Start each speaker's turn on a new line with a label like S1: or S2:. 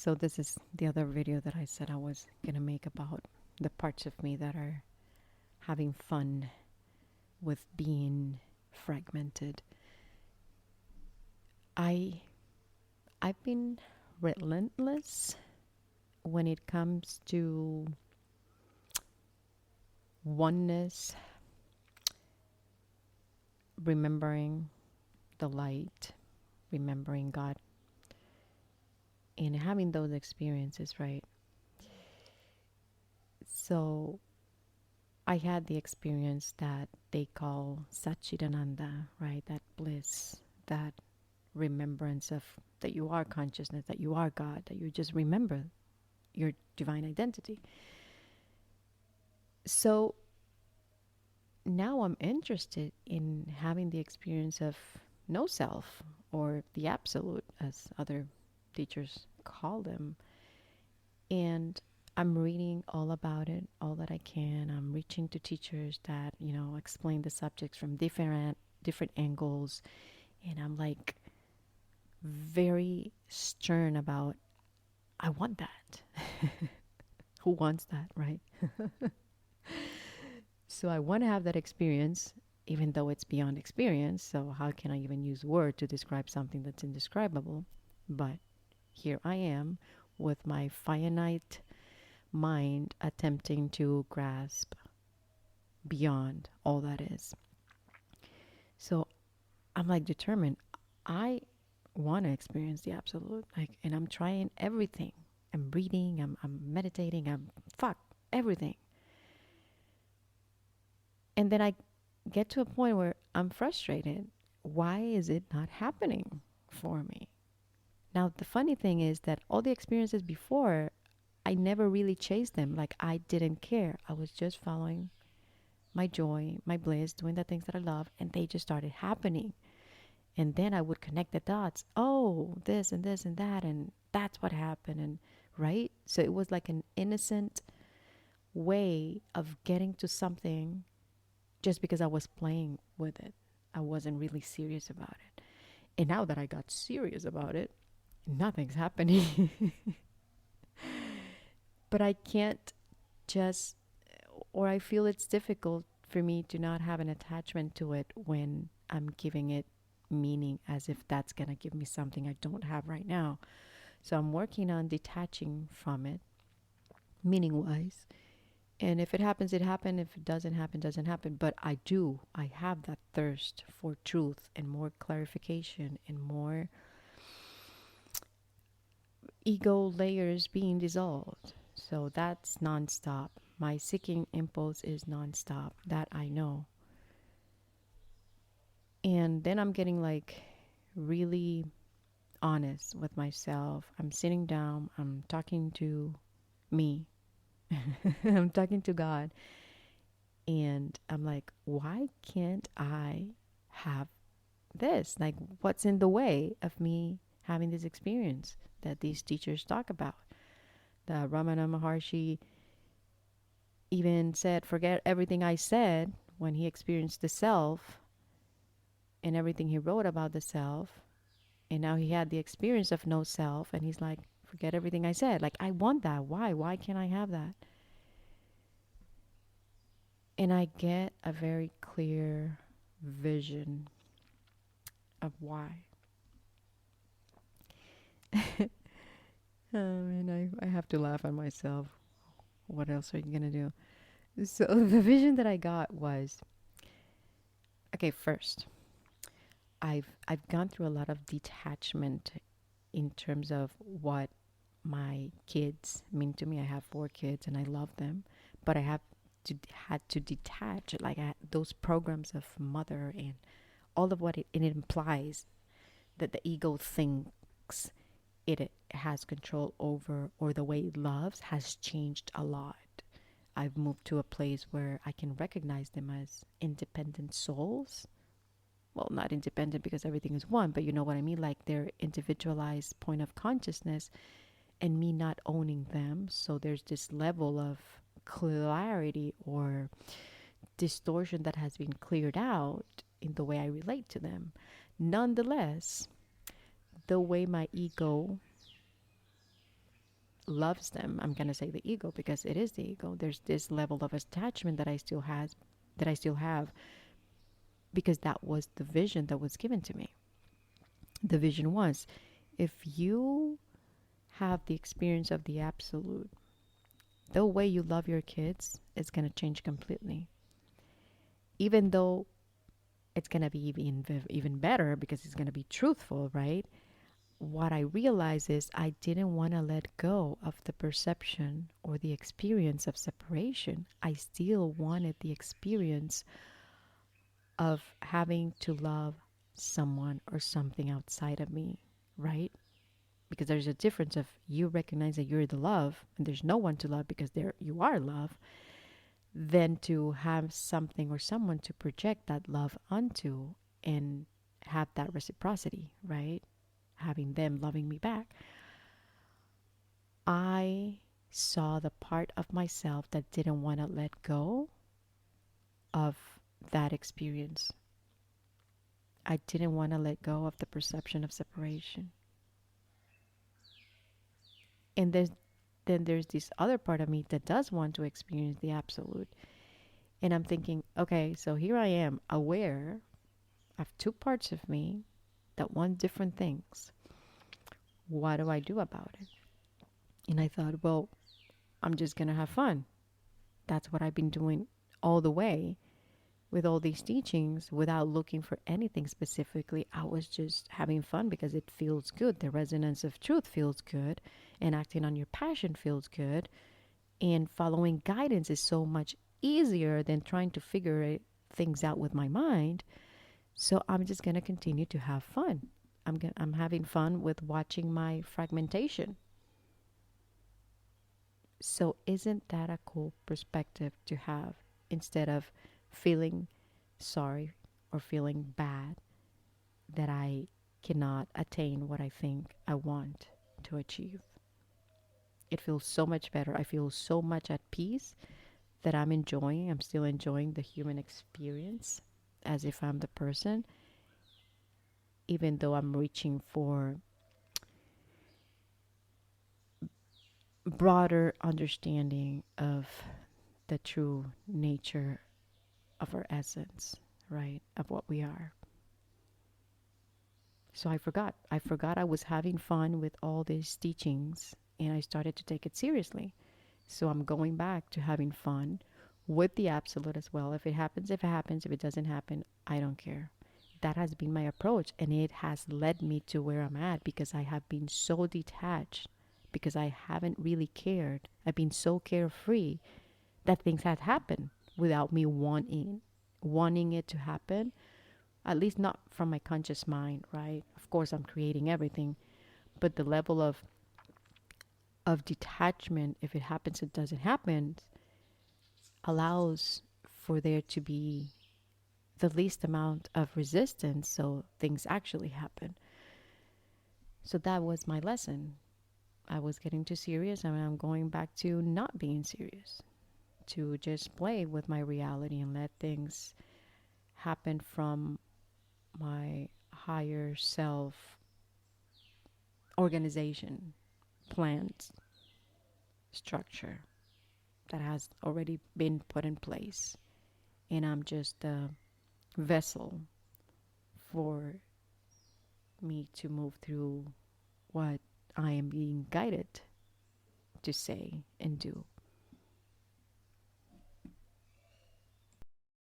S1: So this is the other video that I said I was gonna make about the parts of me that are having fun with being fragmented. I I've been relentless when it comes to oneness, remembering the light, remembering God, and having those experiences, right? So I had the experience that they call Satchitananda, right? That bliss, that remembrance of that you are consciousness, that you are God, that you just remember your divine identity. So now I'm interested in having the experience of no self or the absolute, as other teachers call them. And I'm reading all about it, all that I can. I'm reaching to teachers that, explain the subjects from different angles. And I'm like very stern about, I want that. Who wants that, right? So I want to have that experience, even though it's beyond experience. So how can I even use word to describe something that's indescribable? But here I am with my finite mind attempting to grasp beyond all that is. So I'm like determined. I want to experience the absolute. Like, and I'm trying everything. I'm reading. I'm meditating. Fuck everything. And then I get to a point where I'm frustrated. Why is it not happening for me? Now, the funny thing is that all the experiences before, I never really chased them. Like, I didn't care. I was just following my joy, my bliss, doing the things that I love, and they just started happening. And then I would connect the dots. Oh, this and that, and that's what happened. And right? So it was like an innocent way of getting to something just because I was playing with it. I wasn't really serious about it. And now that I got serious about it, nothing's happening. But I can't just, or I feel it's difficult for me to not have an attachment to it when I'm giving it meaning as if that's going to give me something I don't have right now. So I'm working on detaching from it, meaning wise. And if it happens, it happened. If it doesn't happen, doesn't happen. But I have that thirst for truth and more clarification and more ego layers being dissolved. So that's nonstop. My seeking impulse is nonstop. That I know. And then I'm getting like really honest with myself. I'm sitting down, I'm talking to me, I'm talking to God, and I'm like, why can't I have this? Like, what's in the way of me having this experience that these teachers talk about? The Ramana Maharshi even said, forget everything I said when he experienced the self and everything he wrote about the self. And now he had the experience of no self, and he's like, forget everything I said. Like, I want that. Why? Why can't I have that? And I get a very clear vision of why. And I have to laugh at myself. What else are you going to do? So the vision that I got was, okay, first, I've gone through a lot of detachment in terms of what my kids mean to me. I have 4 kids and I love them, but I have had to detach like those programs of mother and all of what it implies that the ego thinks it has control over, or the way it loves has changed a lot. I've moved to a place where I can recognize them as independent souls. Well, not independent because everything is one, but you know what I mean? Like their individualized point of consciousness and me not owning them. So there's this level of clarity or distortion that has been cleared out in the way I relate to them. Nonetheless, the way my ego loves them. I'm going to say the ego because it is the ego. There's this level of attachment that I still have because that was the vision that was given to me. The vision was if you have the experience of the absolute, the way you love your kids is going to change completely. Even though it's going to be even better because it's going to be truthful, right? What I realized is I didn't want to let go of the perception or the experience of separation. I still wanted the experience of having to love someone or something outside of me, right? Because there's a difference of you recognize that you're the love and there's no one to love because there you are love, than to have something or someone to project that love onto and have that reciprocity, right? Having them loving me back. I saw the part of myself that didn't want to let go of that experience. I didn't want to let go of the perception of separation. And then there's this other part of me that does want to experience the absolute. And I'm thinking, okay, so here I am aware of two parts of me that want different things. What do I do about it? And I thought, well, I'm just going to have fun. That's what I've been doing all the way with all these teachings without looking for anything specifically. I was just having fun because it feels good. The resonance of truth feels good, and acting on your passion feels good. And following guidance is so much easier than trying to things out with my mind. So I'm just going to continue to have fun. I'm having fun with watching my fragmentation. So isn't that a cool perspective to have instead of feeling sorry or feeling bad that I cannot attain what I think I want to achieve? It feels so much better. I feel so much at peace that I'm still enjoying the human experience as if I'm the person, even though I'm reaching for broader understanding of the true nature of our essence, right? Of what we are. So I forgot. I forgot I was having fun with all these teachings and I started to take it seriously. So I'm going back to having fun with the absolute as well. If it happens, if it happens. If it doesn't happen, I don't care. That has been my approach and it has led me to where I'm at because I have been so detached because I haven't really cared. I've been so carefree that things had happened without me wanting it to happen, at least not from my conscious mind, right? Of course I'm creating everything, but the level of detachment, if it happens, it doesn't happen, allows for there to be the least amount of resistance so things actually happen. So that was my lesson. I was getting too serious and I'm going back to not being serious, to just play with my reality and let things happen from my higher self organization, planned structure that has already been put in place. And I'm just a vessel for me to move through what I am being guided to say and do.